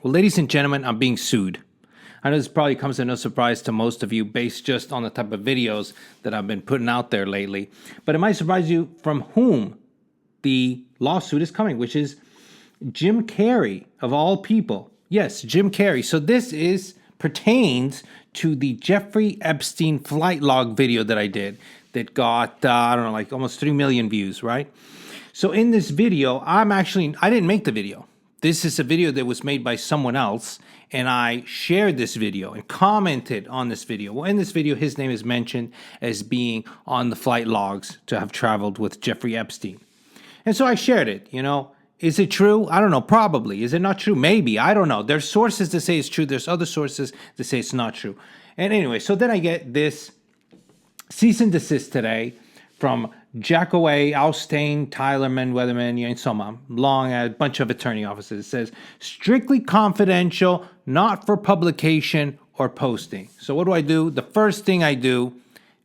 Well, ladies and gentlemen, I'm being sued. I know this probably comes as no surprise to most of you based just on the type of videos that I've been putting out there lately. But it might surprise you from whom the lawsuit is coming, which is Jim Carrey, of all people. Yes, Jim Carrey. So this pertains to the Jeffrey Epstein flight log video that I did that got, I don't know, like almost 3 million views, right? So in this video, I didn't make the video. This is a video that was made by someone else, and I shared this video and commented on this video. Well, in this video, his name is mentioned as being on the flight logs to have traveled with Jeffrey Epstein. And so I shared it, Is it true? I don't know, probably. Is it not true? Maybe, I don't know. There's sources that say it's true. There's other sources that say it's not true. And anyway, so then I get this cease and desist today from Jackaway, Alstein, Tylerman, Weatherman, and so on. Long, a bunch of attorney offices. It says, strictly confidential, not for publication or posting. So what do? The first thing I do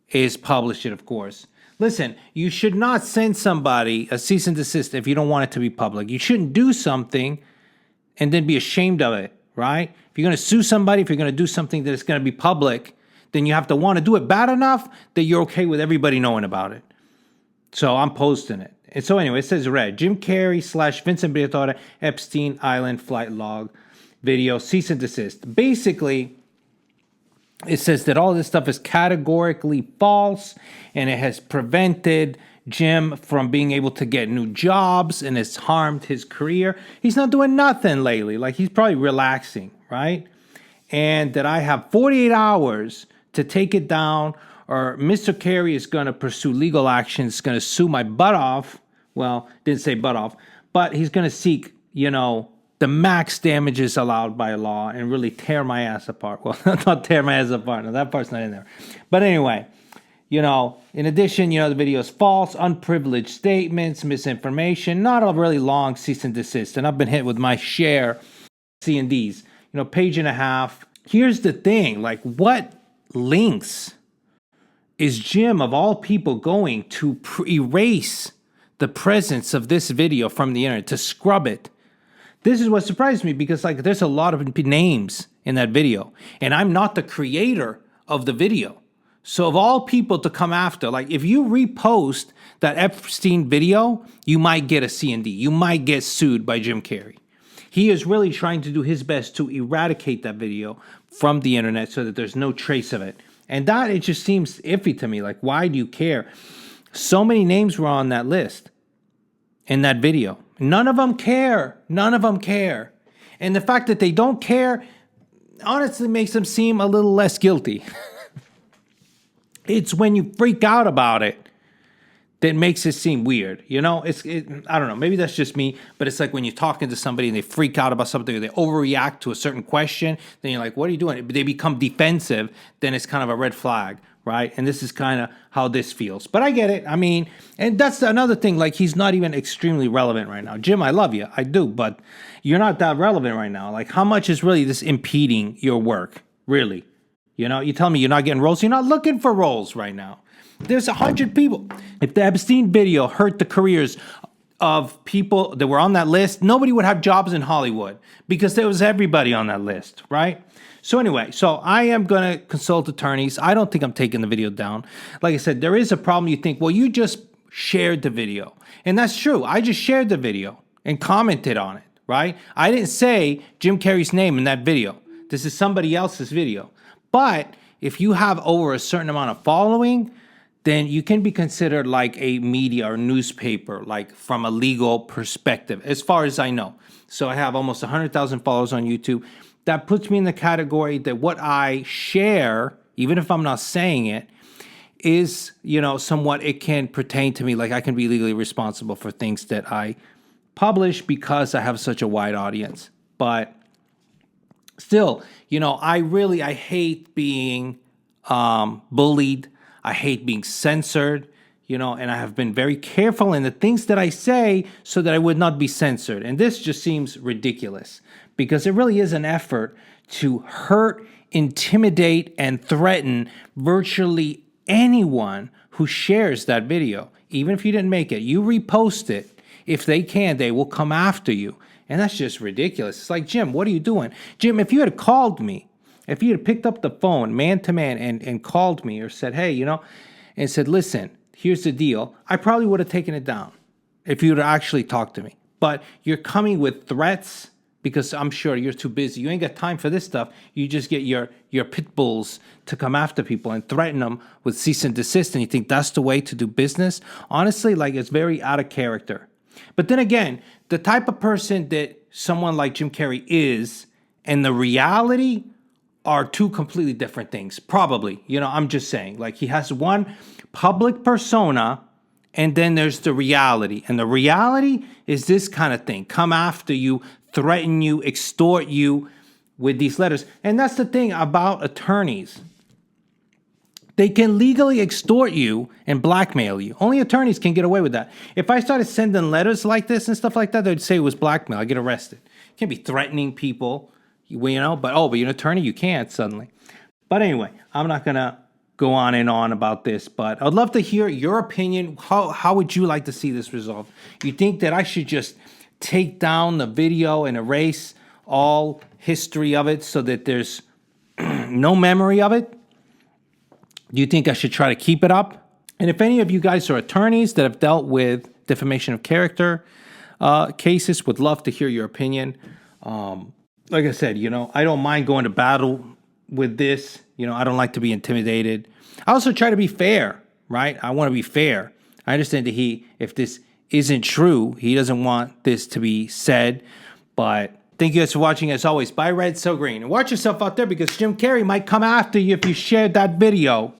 is publish it, of course. Listen, you should not send somebody a cease and desist if you don't want it to be public. You shouldn't do something and then be ashamed of it, right? If you're going to sue somebody, if you're going to do something that is going to be public, then you have to want to do it bad enough that you're okay with everybody knowing about it. So I'm posting it. And so anyway, it says red. Jim Carrey / Vincent Briatore Epstein Island flight log video cease and desist. Basically, it says that all this stuff is categorically false and it has prevented Jim from being able to get new jobs and it's harmed his career. He's not doing nothing lately. Like he's probably relaxing, right? And that I have 48 hours to take it down, or Mr. Carrey is going to pursue legal action. He's going to sue my butt off. Well, didn't say butt off, but he's going to seek, the max damages allowed by law and really tear my ass apart. Well, not tear my ass apart. No, that part's not in there. But anyway, in addition, the video is false, unprivileged statements, misinformation, not a really long cease and desist. And I've been hit with my share C&Ds, page and a half. Here's the thing, like what links is Jim, of all people, going to erase the presence of this video from the internet, to scrub it? This is what surprised me because there's a lot of names in that video and I'm not the creator of the video. So of all people to come after, if you repost that Epstein video, you might get a C&D. You might get sued by Jim Carrey. He is really trying to do his best to eradicate that video from the internet so that there's no trace of it. And that, it just seems iffy to me. Why do you care? So many names were on that list in that video. None of them care. None of them care. And the fact that they don't care honestly makes them seem a little less guilty. It's when you freak out about it that makes it seem weird. I don't know. Maybe that's just me, but it's like when you're talking to somebody and they freak out about something or they overreact to a certain question, then you're like, what are you doing? They become defensive, then it's kind of a red flag, right? And this is kind of how this feels. But I get it. And that's another thing. He's not even extremely relevant right now. Jim, I love you. I do. But you're not that relevant right now. How much is really this impeding your work? Really? You tell me you're not getting roles. You're not looking for roles right now. There's 100 people. If the Epstein video hurt the careers of people that were on that list, nobody would have jobs in Hollywood because there was everybody on that list, right? So anyway, I am going to consult attorneys. I don't think I'm taking the video down. Like I said, there is a problem. You think, well, you just shared the video. And that's true. I just shared the video and commented on it, right? I didn't say Jim Carrey's name in that video. This is somebody else's video. But if you have over a certain amount of following, then you can be considered like a media or newspaper, from a legal perspective, as far as I know. So I have almost 100,000 followers on YouTube. That puts me in the category that what I share, even if I'm not saying it, is, somewhat it can pertain to me. I can be legally responsible for things that I publish because I have such a wide audience. But still, I hate being bullied. I hate being censored, and I have been very careful in the things that I say so that I would not be censored. And this just seems ridiculous because it really is an effort to hurt, intimidate, and threaten virtually anyone who shares that video. Even if you didn't make it, you repost it. If they can, they will come after you. And that's just ridiculous. It's like, Jim, what are you doing? Jim, if you had called me, if you had picked up the phone man to man and called me or said, hey, and said, listen, here's the deal, I probably would have taken it down if you would have actually talked to me. But you're coming with threats because I'm sure you're too busy. You ain't got time for this stuff. You just get your pit bulls to come after people and threaten them with cease and desist, and you think that's the way to do business? Honestly, like, it's very out of character. But then again, the type of person that someone like Jim Carrey is and the reality are two completely different things. Probably. I'm just saying. Like, he has one public persona, and then there's the reality. And the reality is this kind of thing. Come after you, threaten you, extort you with these letters. And that's the thing about attorneys. They can legally extort you and blackmail you. Only attorneys can get away with that. If I started sending letters like this and stuff like that, they'd say it was blackmail. I'd get arrested. You can't be threatening people, but you're an attorney, you can't suddenly. But anyway, I'm not going to go on and on about this, but I'd love to hear your opinion. How would you like to see this resolved? You think that I should just take down the video and erase all history of it so that there's no memory of it? Do you think I should try to keep it up? And if any of you guys are attorneys that have dealt with defamation of character cases, would love to hear your opinion. Like I said, I don't mind going to battle with this. I don't like to be intimidated. I also try to be fair, right? I want to be fair. I understand that if this isn't true, he doesn't want this to be said. But thank you guys for watching. As always, buy red, sell green. And watch yourself out there because Jim Carrey might come after you if you shared that video.